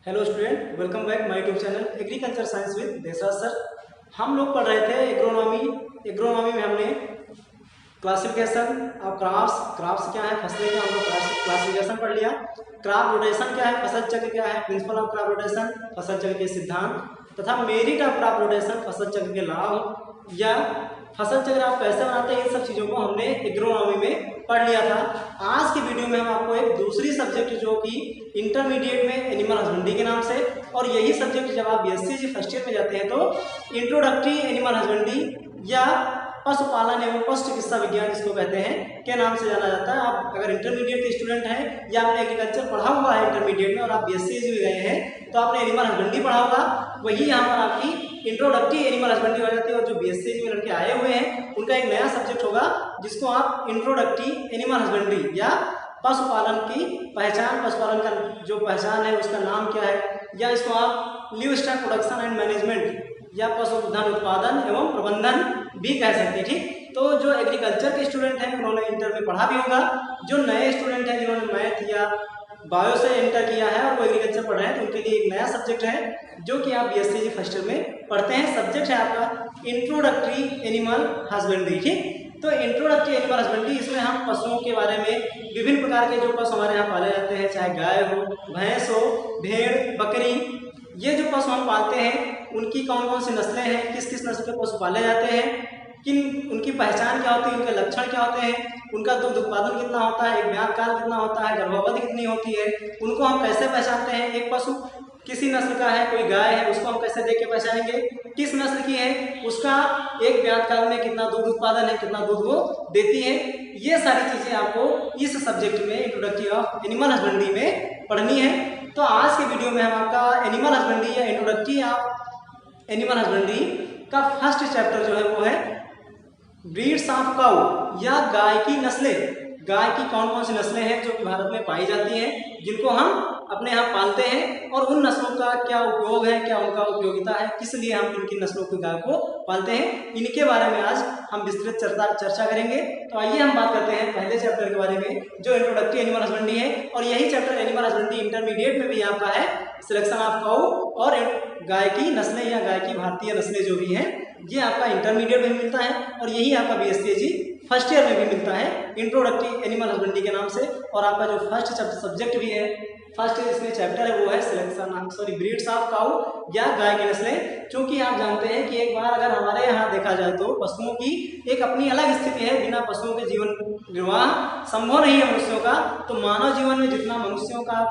Hello student, welcome back my YouTube channel agriculture science with Desraj sir. हम लोग पढ़ रहे थे एग्रोनॉमी में हमने क्लासिफिकेशन ऑफ क्रॉप्स क्या है, फसलें क्या, हम लोग क्लासिफिकेशन पढ़ लिया। क्रॉप रोटेशन क्या है, फसल चक्र क्या है, प्रिंसिपल ऑफ क्रॉप रोटेशन, फसल चक्र के सिद्धांत तथा मेरिट ऑफ क्रॉप रोटेशन, फसल चक्र के लाभ या फसल चक्र आप कैसे बनाते हैं, इन सब चीज़ों को हमने एग्रोनॉमी में पढ़ लिया था। आज की वीडियो में हम आपको एक दूसरी सब्जेक्ट जो कि इंटरमीडिएट में एनिमल हस्बेंड्री के नाम से, और यही सब्जेक्ट जब आप बीएससी फर्स्ट ईयर में जाते हैं तो इंट्रोडक्टरी एनिमल हस्बेंड्री या पशुपालन एवं पशु चिकित्सा विज्ञान जिसको कहते हैं के नाम से जाना जाता है। आप अगर इंटरमीडिएट के स्टूडेंट हैं या आपने एग्रीकल्चर पढ़ा हुआ है इंटरमीडिएट में और आप बीएससी भी गए हैं तो आपने एनिमल हस्बेंड्री पढ़ा होगा, वही यहाँ पर आपकी इंट्रोडक्टरी एनिमल हस्बेंड्री हो जाती है। और जो बीएससी में लड़के आए हुए हैं उनका एक नया सब्जेक्ट होगा जिसको आप इंट्रोडक्टरी एनिमल हस्बेंड्री या पशुपालन की पहचान, पशुपालन का जो पहचान है उसका नाम क्या है, या इसको आप live stock production and management या पशुधन उत्पादन एवं प्रबंधन भी कह सकते हैं। ठीक, तो जो एग्रीकल्चर के स्टूडेंट हैं उन्होंने इंटर में पढ़ा भी होगा, जो नए स्टूडेंट हैं जिन्होंने मैथ या बायो से इंटर किया है और वो एग्रीकल्चर पढ़ रहे हैं तो उनके लिए एक नया सब्जेक्ट है जो कि आप बीएससी फर्स्ट ईयर में पढ़ते हैं। सब्जेक्ट है आपका इंट्रोडक्टरी एनिमल हस्बेंड्री। ठीक, तो इंट्रोडक्टरी एनिमल हस्बेंड्री, इसमें हम पशुओं के बारे में, विभिन्न प्रकार के जो पशु हमारे यहाँ पाले जाते हैं, चाहे गाय हो, भैंस हो, भेड़, बकरी, ये जो पशु हम पालते हैं उनकी कौन कौन सी नस्लें हैं, किस किस नस्ल के पशु पाले जाते हैं, किन उनकी पहचान क्या होती है, उनके लक्षण क्या होते हैं, उनका दूध उत्पादन कितना होता है, एक ब्याज काल कितना होता है, गर्भावधि कितनी होती है, उनको हम कैसे पहचानते हैं। एक पशु किसी नस्ल का है, कोई गाय है, उसको हम कैसे देख के पहचानेंगे, किस नस्ल की है, उसका एक ब्याज काल में कितना दूध उत्पादन है, कितना दूध वो देती है। ये सारी चीज़ें आपको इस सब्जेक्ट में इंट्रोडक्टरी ऑफ एनिमल हस्बेंड्री में पढ़नी है। तो आज के वीडियो में हम आपका एनिमल हस्बेंड्री या इंट्रोडक्टरी ऑफ एनिमल हस्बेंड्री का फर्स्ट चैप्टर जो है वो है ब्रीड्स ऑफ काउ या गाय की नस्लें। गाय की कौन कौन सी नस्लें हैं जो भारत में पाई जाती हैं, जिनको हम अपने यहाँ पालते हैं, और उन नस्लों का क्या उपयोग है, क्या उनका उपयोगिता है, किस लिए हम इनकी नस्लों की गाय को पालते हैं, इनके बारे में आज हम विस्तृत चर्चा करेंगे। तो आइए हम बात करते हैं पहले चैप्टर के बारे में जो इंट्रोडक्टरी एनिमल हस्बेंड्री है, और यही चैप्टर एनिमल हस्बेंड्री इंटरमीडिएट में भी आपका है सिलेक्शन ऑफ काउ और गाय की नस्लें या गाय की भारतीय नस्लें जो भी हैं, ये आपका इंटरमीडिएट में मिलता है और यही आपका बीएससी फर्स्ट ईयर में भी मिलता है इंट्रोडक्टरी एनिमल हस्बेंड्री के नाम से। और आपका जो फर्स्ट सब्जेक्ट भी है, फर्स्ट इसमें चैप्टर है वो है ब्रीड्स ऑफ काउ या गाय की नस्लें। क्योंकि आप जानते हैं कि एक बार अगर हमारे यहाँ देखा जाए तो पशुओं की एक अपनी अलग स्थिति है, बिना पशुओं के जीवन निर्वाह संभव नहीं है मनुष्यों का। तो मानव जीवन में जितना मनुष्यों का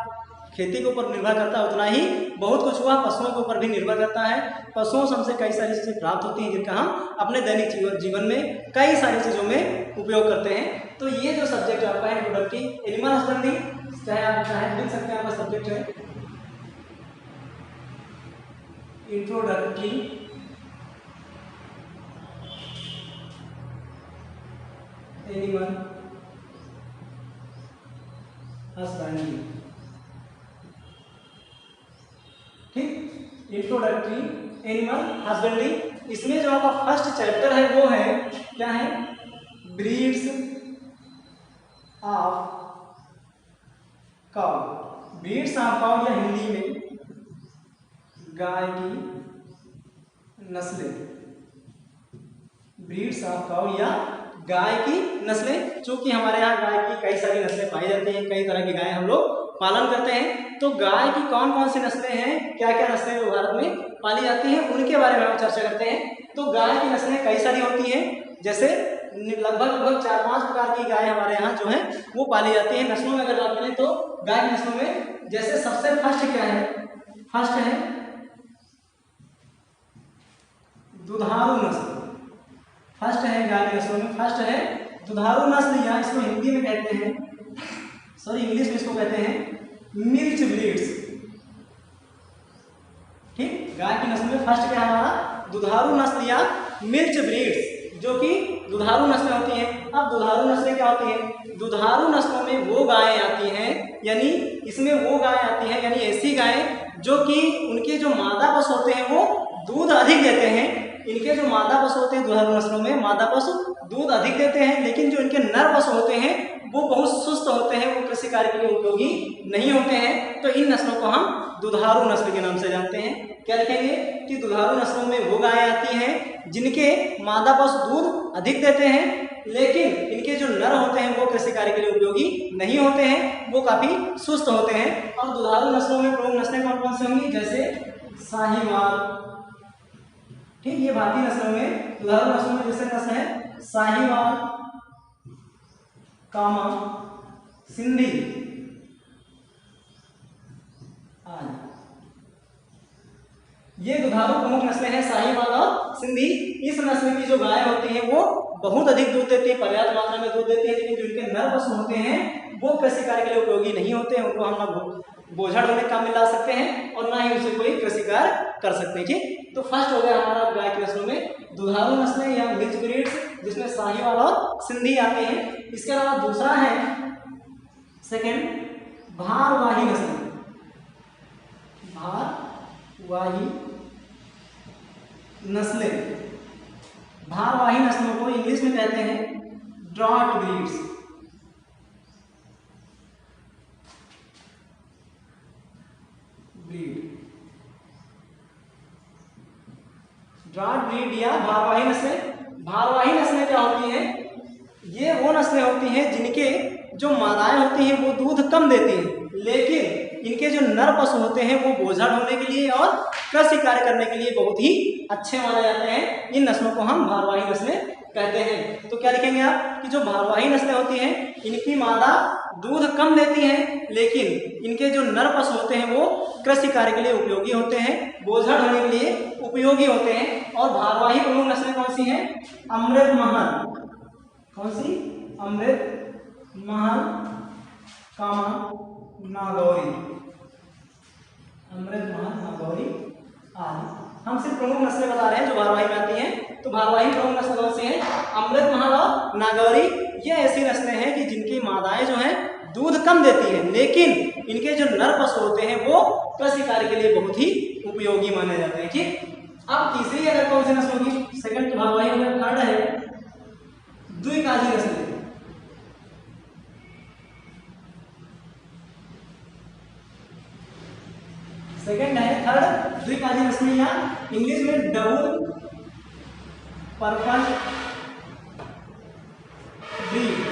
खेती के ऊपर निर्भर करता है उतना ही बहुत कुछ हुआ पशुओं के ऊपर भी निर्भर करता है। पशुओं से हमसे कई सारी चीज़ें प्राप्त होती हैं जिनका हम अपने दैनिक जीवन में कई सारी चीज़ों में उपयोग करते हैं। तो ये जो सब्जेक्ट आपका है इंट्रोडक्टरी एनिमल हस्बेंड्री, चाहे आप चाहे लिख सकते हैं, आपका सब्जेक्ट है इंट्रोडक्टरी एनिमल हस्बेंड्री। ठीक, इंट्रोडक्टरी एनिमल हस्बेंड्री, इसमें जो आपका फर्स्ट चैप्टर है वो है क्या है, breeds of cow. Breeds of cow या हिंदी में गाय की नस्लें, ब्रीड्स ऑफ काउ या गाय की नस्लें। चूंकि हमारे यहाँ गाय की कई सारी नस्लें पाई जाती हैं, कई तरह की गाय हम लोग पालन करते हैं, तो गाय की कौन कौन सी नस्लें हैं, क्या क्या नस्लें भारत में पाली जाती हैं, उनके बारे में हम चर्चा करते हैं। तो गाय की नस्लें कई सारी होती हैं, जैसे लगभग 4-5 प्रकार की गाय हमारे यहाँ जो है वो पाली जाती है। नस्लों में अगर बात करें तो गाय की नस्लों में जैसे सबसे फर्स्ट क्या है, फर्स्ट है दुधारू नस्ल। फर्स्ट है गाय की नस्लों में, फर्स्ट है दुधारू नस्ल या इसको हिंदी में कहते हैं, इंग्लिश में इसको कहते हैं मिल्च ब्रीड्स। ठीक, गाय की नस्ल में फर्स्ट क्या है हमारा दुधारू नस्ल या मिल्च ब्रीड्स, जो कि दुधारू नस्लें होती हैं। अब दुधारू नस्लें क्या होती हैं, दुधारू नस्लों में वो गायें आती हैं, यानी इसमें वो गाय आती हैं, यानी ऐसी गायें जो कि उनके जो मादा पशु होते हैं वो दूध अधिक देते हैं, इनके जो मादा पशु होते हैं दुधारू नस्लों में मादा पशु दूध अधिक देते हैं, लेकिन जो इनके नर पशु होते हैं वो बहुत सुस्त होते हैं, वो कृषि कार्य के लिए उपयोगी नहीं होते हैं। तो इन नस्लों को हम दुधारू नस्ल के नाम से जानते हैं। क्या लिखेंगे कि दुधारू नस्लों में वो गायें आती हैं जिनके मादा पशु दूध अधिक देते हैं, लेकिन इनके जो नर होते हैं वो कृषि कार्य के लिए उपयोगी नहीं होते हैं, वो काफी सुस्त होते हैं। और दुधारू नस्लों में प्रमुख नस्लें कौन कौन सी होंगी, जैसे साहीवाल, ठीक, ये भारतीय नस्लों में दुधारू नस्लों में जैसे नस्ल है साहीवाल, कामा, सिंधी आदि, ये दुधारू प्रमुख नस्लें हैं साहीवाल और सिंधी। इस नस्ल की जो गाय होती है वो बहुत अधिक दूध देती है, पर्याप्त मात्रा में दूध देती है, लेकिन जो इनके नर पशु होते हैं वो कृषि कार्य के लिए उपयोगी नहीं होते हैं, उनको हम ना बोझा ढोने काम में ला सकते हैं और ना ही उसे कोई कृषि कार्य कर सकते हैं। ठीक, तो फर्स्ट हो गया हमारा गाय की नस्लों में दुधारू नस्लें या मिक्स ब्रीड्स, जिसमें साहीवाल और सिंधी आते हैं। इसके अलावा दूसरा है सेकंड भारवाही नस्लें। भारवाही नस्लें, भारवाही नस्लों को इंग्लिश में कहते हैं ड्रॉट ब्रीड्स। ड्रॉट ब्रीड या भारवाही नस्लें। भारवाही नस्लें क्या होती हैं, ये वो नस्लें होती हैं जिनके जो मादाएं होती हैं वो दूध कम देती हैं, लेकिन इनके जो नर पशु होते हैं वो बोझा ढोने के लिए और कृषि कार्य करने के लिए बहुत ही अच्छे माने जाते हैं। इन नस्लों को हम भारवाही नस्लें कहते हैं। तो क्या लिखेंगे आप कि जो भारवाही नस्लें होती हैं इनकी मादा दूध कम देती हैं, लेकिन इनके जो नर पशु होते हैं वो कृषि कार्य के लिए उपयोगी होते हैं, बोझा ढोने के लिए उपयोगी होते हैं। और भारवाही प्रमुख नस्लें कौन सी हैं, अमृत महल, कौन सी, अमृत महल, कामा, नागौरी, अमृत महल, नागौरी आदि। हम सिर्फ प्रमुख नस्लें बता रहे हैं जो भारवाही में आती हैं। तो भारवाही प्रमुख नस्लें कौन सी हैं, अमृत महल और नागौरी। ये ऐसी नस्लें हैं कि जिनकी मादाएं जो हैं दूध कम देती हैं, लेकिन इनके जो नर पशु होते हैं वो कृषि कार्य के लिए बहुत ही उपयोगी माने जाते हैं। ठीक, अब तीसरी अगर कौन सी नस्ल होगी, सेकंड तो भारवाही में, थर्ड है द्विकाजी नस्लें। सेकंड है थर्ड द्विकाजी नस्लें या इंग्लिश में डबल पर्पल ब्रीड।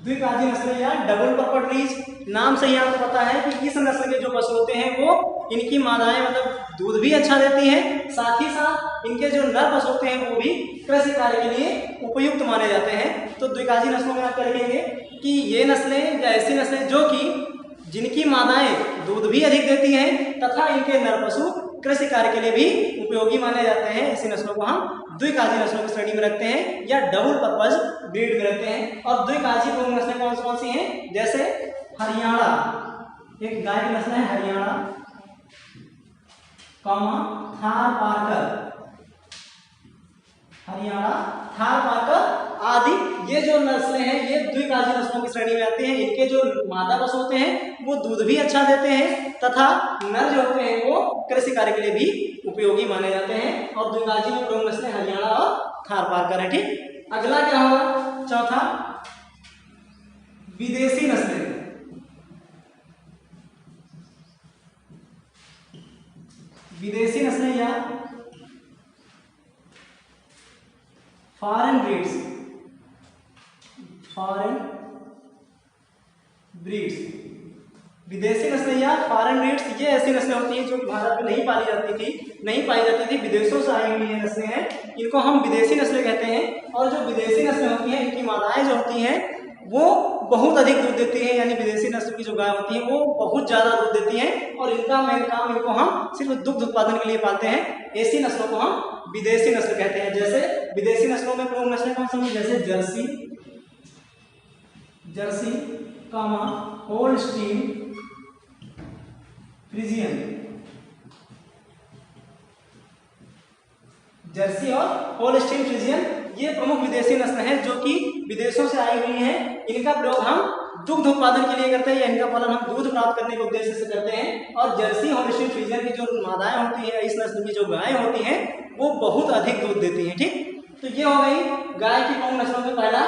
द्विकाजी नस्लें या डबल पर्पल ब्रीड, नाम से ही आपको पता है कि इस नस्ल के जो पशु होते हैं वो इनकी मादाएं मतलब दूध भी अच्छा देती हैं, साथ ही साथ इनके जो नर पशु होते हैं वो भी कृषि कार्य के लिए उपयुक्त माने जाते हैं। तो द्विकाजी नस्लों में आप क्या लिखेंगे कि ये नस्लें या ऐसी नस्लें जो कि जिनकी मादाएं दूध भी अधिक देती हैं तथा इनके नर पशु कृषि कार्य के लिए भी उपयोगी माने जाते हैं, ऐसी नस्लों को हम द्विकाजी नस्लों की श्रेणी में रखते हैं या डबल पर्पज ब्रीड में रखते हैं। और द्विकाजी प्रमुख नस्लें कौन सी हैं, जैसे हरियाणा, एक गाय की नस्ल है हरियाणा, थार पारकर, हरियाणा, थार पारकर आदि। ये जो नस्लें हैं ये द्विकाजी नस्लों की श्रेणी में आते हैं। इनके जो मादा पशु होते हैं वो दूध भी अच्छा देते हैं तथा नर जो होते हैं वो कृषि कार्य के लिए भी उपयोगी माने जाते हैं। और द्विकाजी में प्रमुख नस्लें हरियाणा और थार पारकर है। ठीक, अगला क्या होगा, चौथा विदेशी नस्लें। विदेशी नस्लें या फॉरेन ब्रीड्स, फॉरेन ब्रीड्स, विदेशी नस्लें या फॉरेन ब्रीड्स, ये ऐसी नस्लें होती हैं जो भारत में नहीं पाई जाती थी, विदेशों से आई हुई ये नस्लें हैं, इनको हम विदेशी नस्लें कहते हैं। और जो विदेशी नस्लें होती हैं इनकी मादाएं जो होती हैं वो बहुत अधिक दूध देती हैं, यानी विदेशी नस्ल की जो गाय होती है वो बहुत ज़्यादा दूध देती हैं और इनका मेन काम, इनको हम सिर्फ दुग्ध उत्पादन के लिए पालते हैं। ऐसी नस्लों को हम विदेशी नस्ल कहते हैं। जैसे विदेशी नस्लों में प्रमुख नस्लें कौन सी, जैसे जर्सी, जर्सी, कामा, होल्स्टीन, फ्रीजियन, जर्सी और होल्स्टीन फ्रीजियन, ये प्रमुख विदेशी नस्ल हैं जो कि विदेशों से आई हुई हैं। इनका प्रयोग हम दुग्ध उत्पादन के लिए करते हैं, या इनका पालन हम दूध प्राप्त करने के उद्देश्य से करते हैं। और जर्सी होल्स्टीन फ्रीजियन की जो मादाएं होती हैं, इस नस्ल की जो गायें होती हैं, वो बहुत अधिक दूध देती हैं। ठीक, तो ये हो गई गाय की प्रमुख नस्लों में। पहला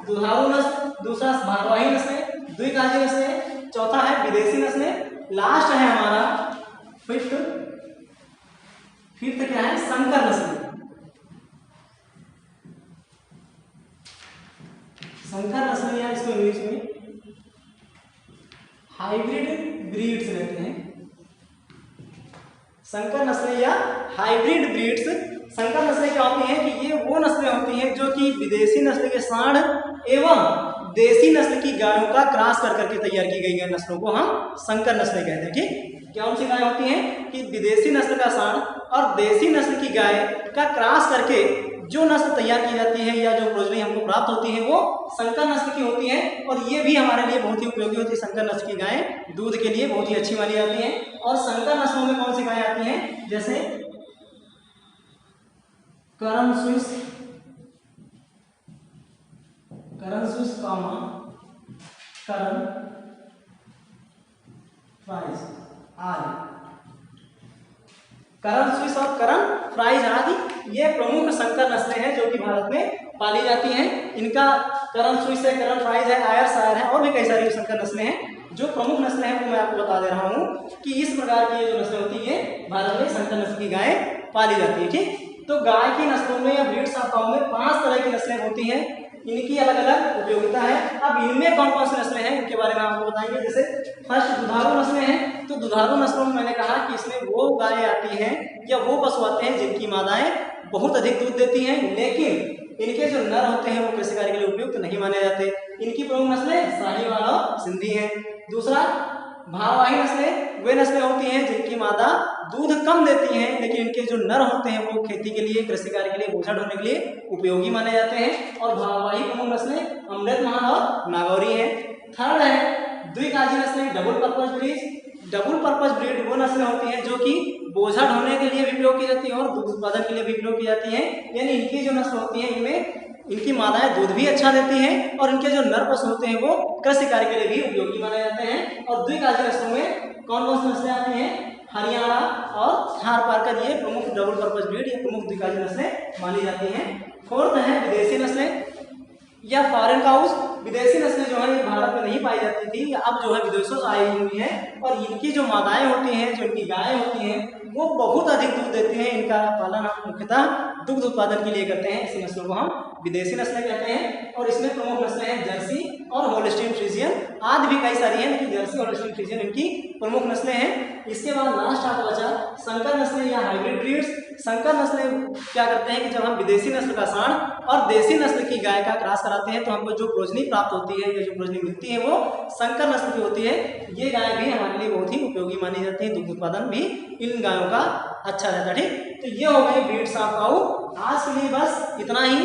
दुधारू नस्ल, दूसरा भारवाही नस्लें, द्विकाजी नस्लें, चौथा है विदेशी नस्लें, लास्ट है हमारा फिफ्थ क्या है, संकर नस्लें। संकर नस्लें या इसको इंग्लिश में हाइब्रिड ब्रीड्स कहते हैं। संकर नस्लें या हाइब्रिड ब्रीड्स। संकर नस्लें क्या होती हैं कि ये वो नस्लें होती हैं जो कि विदेशी नस्ल के सांड एवं देसी नस्ल की गायों का क्रॉस कर करके तैयार की गई नस्लों को हम संकर नस्लें कहते हैं। ठीक, कौन सी गाय होती हैं कि विदेशी नस्ल का सांड और देसी नस्ल की गाय का क्रॉस करके जो नस्ल तैयार की जाती है या जो प्रोजनी हमको प्राप्त होती है वो संकर नस्ल की होती है। और ये भी हमारे लिए बहुत ही उपयोगी होती है। संकर नस्ल की गायें दूध के लिए बहुत ही अच्छी मानी जाती हैं। और संकर नस्लों में कौन सी गायें आती हैं, जैसे करन स्विस, करन फ्राइज आदि। करन स्विस और करन फ्राइज आदि ये प्रमुख संकर नस्लें हैं जो कि भारत में पाली जाती हैं। इनका करन स्विस है, करन फ्राइज है, आयरशायर है और भी कई सारी संकर नस्लें हैं। जो प्रमुख नस्लें हैं वो मैं आपको बता दे रहा हूँ कि इस प्रकार की जो नस्लें होती है भारत में संकर नस्ल की गायें पाली जाती है। ठीक, तो गाय की नस्लों में या ब्रीड शाखाओं में 5 तरह की नस्लें होती हैं। इनकी अलग अलग उपयोगिता है। अब इनमें कौन कौन सी नस्लें हैं इनके बारे में आपको बताएंगे। जैसे फर्स्ट दुधारू नस्लें हैं। तो दुधारू नस्लों में मैंने कहा कि इसमें वो गायें आती हैं या वो पशु आते हैं जिनकी मादाएं बहुत अधिक दूध देती हैं, लेकिन इनके जो नर होते हैं वो कृषि कार्य के लिए उपयुक्त नहीं माने जाते। इनकी प्रमुख नस्लें साहीवाल और सिंधी हैं। दूसरा भारवाही नस्लें, वे नस्लें होती हैं जिनकी मादा दूध कम देती हैं, लेकिन इनके जो नर होते हैं वो खेती के लिए, कृषि कार्य के लिए, बोझा ढोने के लिए उपयोगी माने जाते हैं। और भारवाही प्रमुख नस्लें अमृतमहल और नागौरी हैं। थर्ड है द्विकाजी नस्लें, double purpose breed. Double purpose breed वो नस्लें होती हैं जो कि बोझा ढोने के लिए भी प्रयोग की जाती है और दूध उत्पादन के लिए भी प्रयोग की जाती है। यानी इनकी जो नस्ल होती है इनमें इनकी मादाएं दूध भी अच्छा देती हैं और इनके जो नर पशु होते हैं वो कृषि कार्य के लिए भी उपयोगी माने जाते हैं। और द्विकाजी नस्लों में कौन कौन सी नस्लें आती हैं, हरियाणा और थारपारकर, ये प्रमुख डबल पर्पज ब्रीड या प्रमुख द्विकाजी नस्लें मानी जाती हैं। फोर्थ है विदेशी नस्लें या फॉरेन काउस। विदेशी नस्लें जो है ये भारत में नहीं पाई जाती थी, अब जो है विदेशों से आई हुई हैं। और इनकी जो मादाएं होती हैं, जो इनकी गायें होती हैं, वो बहुत अधिक दूध देती हैं। इनका पालन हम मुख्यतः दुग्ध उत्पादन के लिए करते हैं। इसी नस्लों को हम विदेशी नस्लें कहते हैं। और इसमें प्रमुख नस्लें हैं जर्सी और होल्स्टीन फ्रीजियन आदि भी कई सारी हैं, लेकिन जर्सी और होल्स्टीन फ्रीजियन इनकी प्रमुख नस्लें हैं। इसके बाद लास्ट आपको बचा संकर नस्लें या हाइब्रिड ब्रीड्स। संकर नस्लें क्या करते हैं कि जब हम विदेशी नस्ल का सांड और देसी नस्ल की गाय का क्रॉस कराते हैं तो हमको जो प्रोजनी प्राप्त होती है या जो प्रोजनी मिलती है वो संकर नस्ल की होती है। ये गाय भी हमारे लिए बहुत ही उपयोगी मानी जाती है। दुग्ध उत्पादन भी इन गायों का अच्छा रहता है। ठीक, तो ये हो गई ब्रीड्स ऑफ काऊ। आज के लिए बस इतना ही।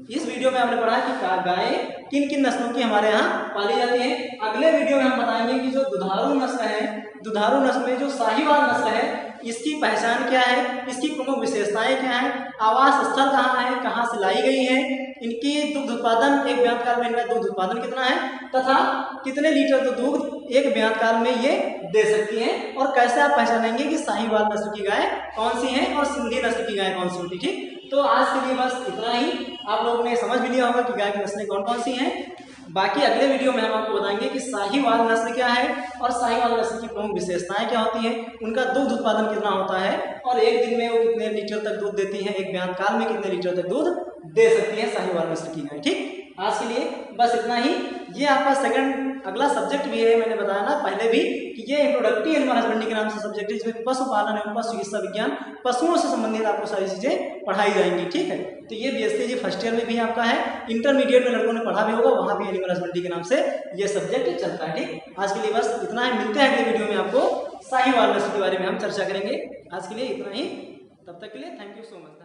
इस वीडियो में हमने पढ़ा कि गायें किन किन नस्लों की हमारे यहाँ पाली जाती हैं। अगले वीडियो में हम बताएंगे कि जो दुधारू नस्ल है, दुधारू नस्ल में जो साहीवाल नस्ल है, इसकी पहचान क्या है, इसकी प्रमुख विशेषताएं क्या हैं, आवास स्थल कहाँ है, कहाँ से लाई गई है, इनकी दुग्ध उत्पादन, एक ब्यात काल में इनका दुग्ध उत्पादन कितना है तथा कितने लीटर दूध एक ब्यात काल में ये दे सकती हैं, और कैसे आप पहचानेंगे कि साहीवाल नस्ल की गाय कौन सी है और सिंधी नस्ल की गाय कौन सी होती। ठीक, तो आज के लिए बस इतना ही। आप लोगों ने समझ भी लिया होगा कि गाय की नस्लें कौन कौन सी हैं। बाकी अगले वीडियो में हम आपको बताएंगे कि साहीवाल नस्ल क्या है और साहीवाल नस्ल की प्रमुख विशेषताएं क्या होती हैं, उनका दुग्ध उत्पादन कितना होता है और एक दिन में वो कितने लीटर तक दूध देती हैं, एक ब्यात काल में कितने लीटर तक दूध दे सकती है साहीवाल नस्ल की गाय। ठीक, आज के लिए बस इतना ही। ये आपका सेकंड अगला सब्जेक्ट भी है, मैंने बताया ना पहले भी कि ये इंट्रोडक्टरी एनिमल हस्बेंड्री के नाम से सब्जेक्ट है, जिसमें पशुपालन एवं पशु चिकित्सा विज्ञान, पशुओं से संबंधित आपको सारी चीजें पढ़ाई जाएंगी। ठीक है, तो ये बीएससी फर्स्ट ईयर में भी आपका है, इंटरमीडिएट में लड़कों ने पढ़ा भी होगा, वहां भी एनिमल हस्बेंड्री के नाम से ये सब्जेक्ट चलता है। ठीक, आज के लिए बस इतना ही। मिलते हैं अगले वीडियो में, आपको साहीवाल नस्ल के बारे में हम चर्चा करेंगे। आज के लिए इतना ही, तब तक के लिए थैंक यू सो मच।